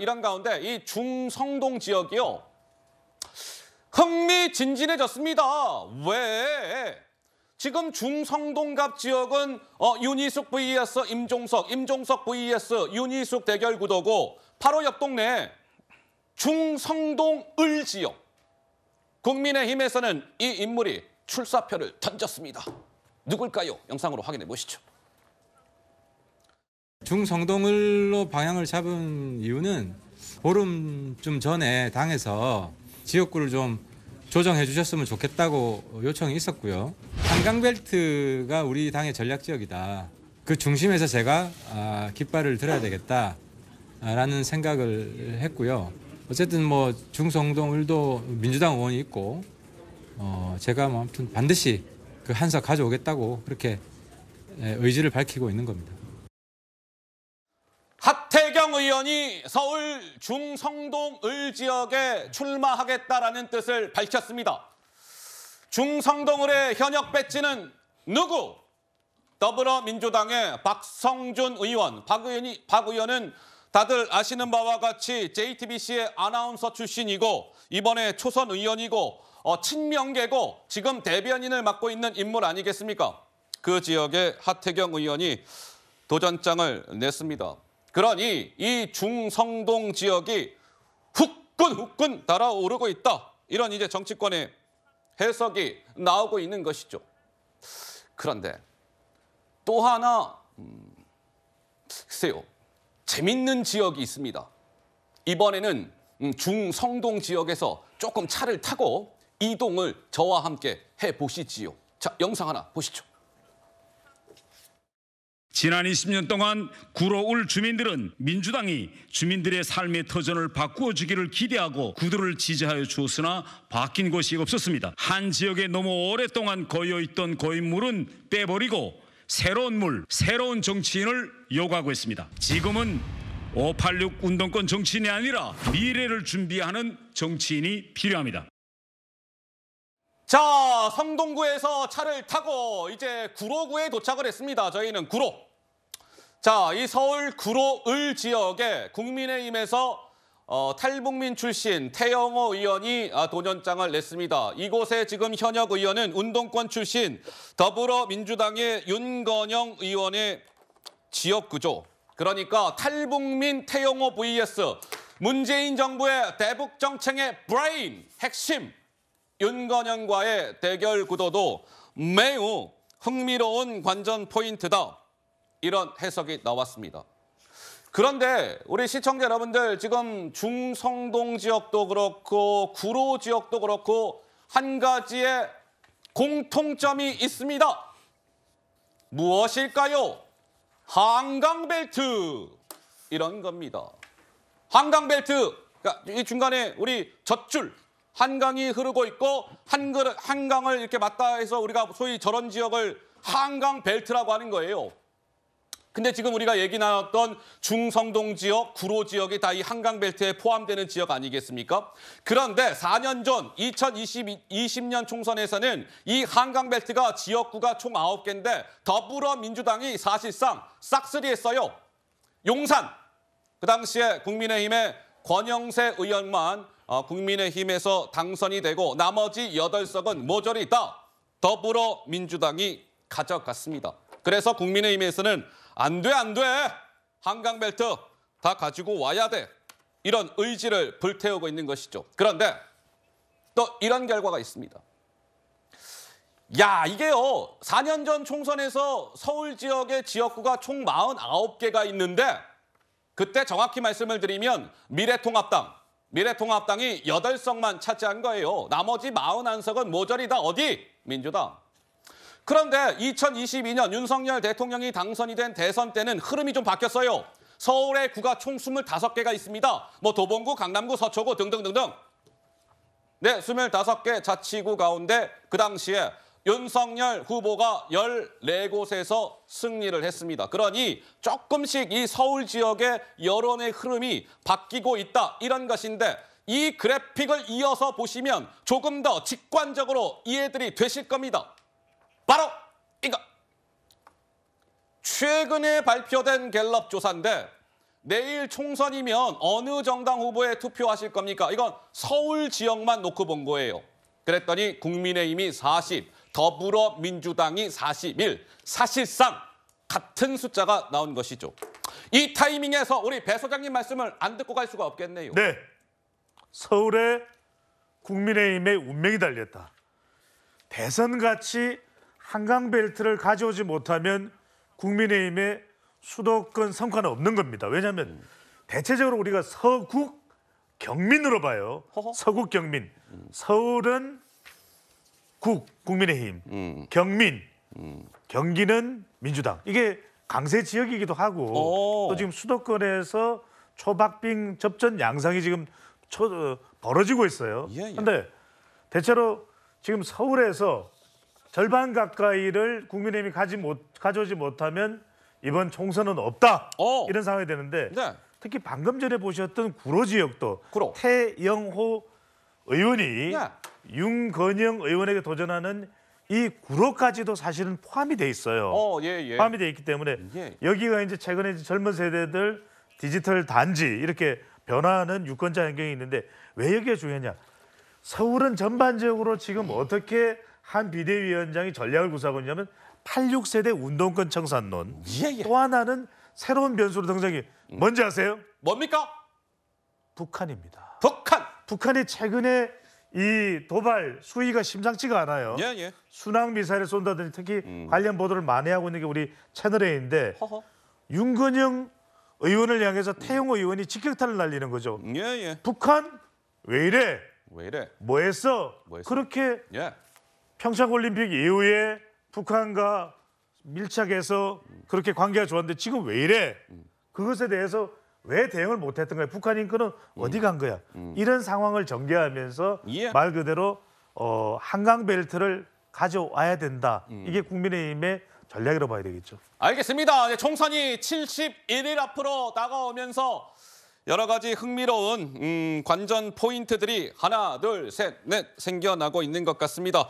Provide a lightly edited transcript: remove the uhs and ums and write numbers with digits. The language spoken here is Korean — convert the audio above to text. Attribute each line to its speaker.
Speaker 1: 이런 가운데 이 중성동 지역이요. 흥미진진해졌습니다. 왜? 지금 중성동갑 지역은 윤희숙 vs 임종석, 임종석 vs 윤희숙 대결 구도고 바로 옆 동네 중성동 을 지역. 국민의힘에서는 이 인물이 출사표를 던졌습니다. 누굴까요? 영상으로 확인해 보시죠.
Speaker 2: 중성동을로 방향을 잡은 이유는 보름쯤 전에 당에서 지역구를 좀 조정해 주셨으면 좋겠다고 요청이 있었고요. 한강벨트가 우리 당의 전략 지역이다. 그 중심에서 제가 깃발을 들어야 되겠다라는 생각을 했고요. 어쨌든 뭐 중성동 을도 민주당 의원이 있고 제가 뭐 아무튼 반드시 그 한석 가져오겠다고 그렇게 의지를 밝히고 있는 겁니다.
Speaker 1: 하태경 의원이 서울 중성동 을 지역에 출마하겠다라는 뜻을 밝혔습니다. 중성동 을의 현역 배지는 누구? 더불어민주당의 박성준 의원, 박 의원은 다들 아시는 바와 같이 JTBC의 아나운서 출신이고 이번에 초선 의원이고 친명계고 지금 대변인을 맡고 있는 인물 아니겠습니까? 그 지역에 하태경 의원이 도전장을 냈습니다. 그러니 이 중성동 지역이 후끈후끈 달아오르고 있다. 이런 이제 정치권의 해석이 나오고 있는 것이죠. 그런데 또 하나 글쎄요. 재밌는 지역이 있습니다. 이번에는 중성동 지역에서 조금 차를 타고 이동을 저와 함께 해보시지요. 자, 영상 하나 보시죠.
Speaker 3: 지난 20년 동안 구로을 주민들은 민주당이 주민들의 삶의 터전을 바꾸어 주기를 기대하고 구도를 지지하여 주었으나 바뀐 것이 없었습니다. 한 지역에 너무 오랫동안 거여있던 고인물은 빼버리고 새로운 물, 새로운 정치인을 요구하고 있습니다. 지금은 586 운동권 정치인이 아니라 미래를 준비하는 정치인이 필요합니다.
Speaker 1: 자, 성동구에서 차를 타고 이제 구로구에 도착을 했습니다. 저희는 구로. 자, 이 서울 구로 을 지역에 국민의힘에서 탈북민 출신 태영호 의원이 도전장을 냈습니다. 이곳에 지금 현역 의원은 운동권 출신 더불어민주당의 윤건영 의원의 지역구죠. 그러니까 탈북민 태영호 vs 문재인 정부의 대북 정책의 브레인, 핵심 윤건영과의 대결 구도도 매우 흥미로운 관전 포인트다. 이런 해석이 나왔습니다. 그런데 우리 시청자 여러분들 지금 중성동 지역도 그렇고 구로 지역도 그렇고 한 가지의 공통점이 있습니다. 무엇일까요? 한강벨트 이런 겁니다. 한강벨트, 그러니까 이 중간에 우리 젖줄 한강이 흐르고 있고 한강을 이렇게 맞닿아 해서 우리가 소위 저런 지역을 한강벨트라고 하는 거예요. 근데 지금 우리가 얘기 나눴던 중성동 지역, 구로 지역이 다 이 한강벨트에 포함되는 지역 아니겠습니까? 그런데 4년 전 2020년 총선에서는 이 한강벨트가 지역구가 총 9개인데 더불어민주당이 사실상 싹쓸이했어요. 용산, 그 당시에 국민의힘의 권영세 의원만 국민의힘에서 당선이 되고 나머지 8석은 모조리 다 더불어민주당이 가져갔습니다. 그래서 국민의힘에서는 안 돼. 한강벨트 다 가지고 와야 돼. 이런 의지를 불태우고 있는 것이죠. 그런데 또 이런 결과가 있습니다. 야, 이게요. 4년 전 총선에서 서울 지역의 지역구가 총 49개가 있는데 그때 정확히 말씀을 드리면 미래통합당이 8석만 차지한 거예요. 나머지 41석은 모조리 다 어디? 민주당. 그런데 2022년 윤석열 대통령이 당선이 된 대선 때는 흐름이 좀 바뀌었어요. 서울의 구가 총 25개가 있습니다. 뭐 도봉구, 강남구, 서초구 등등등등. 네, 25개 자치구 가운데 그 당시에 윤석열 후보가 14곳에서 승리를 했습니다. 그러니 조금씩 이 서울 지역의 여론의 흐름이 바뀌고 있다. 이런 것인데 이 그래픽을 이어서 보시면 조금 더 직관적으로 이해들이 되실 겁니다. 바로 이거. 최근에 발표된 갤럽 조사인데 내일 총선이면 어느 정당 후보에 투표하실 겁니까? 이건 서울 지역만 놓고 본 거예요. 그랬더니 국민의힘이 40, 더불어민주당이 41. 사실상 같은 숫자가 나온 것이죠. 이 타이밍에서 우리 배 소장님 말씀을 안 듣고 갈 수가 없겠네요.
Speaker 4: 네, 서울에 국민의힘의 운명이 달렸다. 대선같이 한강벨트를 가져오지 못하면 국민의힘의 수도권 성과는 없는 겁니다. 왜냐하면 대체적으로 우리가 서국 경민으로 봐요.
Speaker 1: 허허.
Speaker 4: 서국 경민. 서울은 국민의힘. 경민. 경기는 민주당. 이게 강세 지역이기도 하고
Speaker 1: 오.
Speaker 4: 또 지금 수도권에서 초박빙 접전 양상이 지금 벌어지고 있어요. 그런데
Speaker 1: 예.
Speaker 4: 대체로 지금 서울에서 절반 가까이를 국민의힘이 가져오지 못하면 이번 총선은 없다. 이런 상황이 되는데
Speaker 1: 네.
Speaker 4: 특히 방금 전에 보셨던 구로 지역도
Speaker 1: 구로.
Speaker 4: 태영호 의원이
Speaker 1: 네.
Speaker 4: 윤건영 의원에게 도전하는 이 구로까지도 사실은 포함이 돼 있어요.
Speaker 1: 예.
Speaker 4: 포함이 돼 있기 때문에
Speaker 1: 예.
Speaker 4: 여기가 이제 최근에 젊은 세대들 디지털 단지 이렇게 변화하는 유권자 환경이 있는데 왜 여기가 중요하냐? 서울은 전반적으로 지금 어떻게 한 비대위원장이 전략을 구사하고 있냐면 86세대 운동권 청산론.
Speaker 1: 예.
Speaker 4: 또 하나는 새로운 변수로 등장이 뭔지 아세요?
Speaker 1: 뭡니까?
Speaker 4: 북한입니다.
Speaker 1: 북한.
Speaker 4: 북한이 최근에 이 도발 수위가 심상치가 않아요.
Speaker 1: 예.
Speaker 4: 순항 미사일을 쏜다든지 특히 관련 보도를 많이 하고 있는 게 우리 채널A인데
Speaker 1: 허허.
Speaker 4: 윤건영 의원을 향해서 태영호 의원이 직격탄을 날리는 거죠.
Speaker 1: 예.
Speaker 4: 북한 왜 이래?
Speaker 1: 왜 이래?
Speaker 4: 뭐 했어? 그렇게
Speaker 1: 예.
Speaker 4: 평창올림픽 이후에 북한과 밀착해서 그렇게 관계가 좋았는데 지금 왜 이래? 그것에 대해서 왜 대응을 못했던 거야? 북한 인권은 어디 간 거야? 이런 상황을 전개하면서
Speaker 1: 예.
Speaker 4: 말 그대로 한강벨트를 가져와야 된다. 이게 국민의힘의 전략이라고 봐야 되겠죠.
Speaker 1: 알겠습니다. 네, 총선이 71일 앞으로 다가오면서 여러 가지 흥미로운 관전 포인트들이 하나, 둘, 셋, 넷 생겨나고 있는 것 같습니다.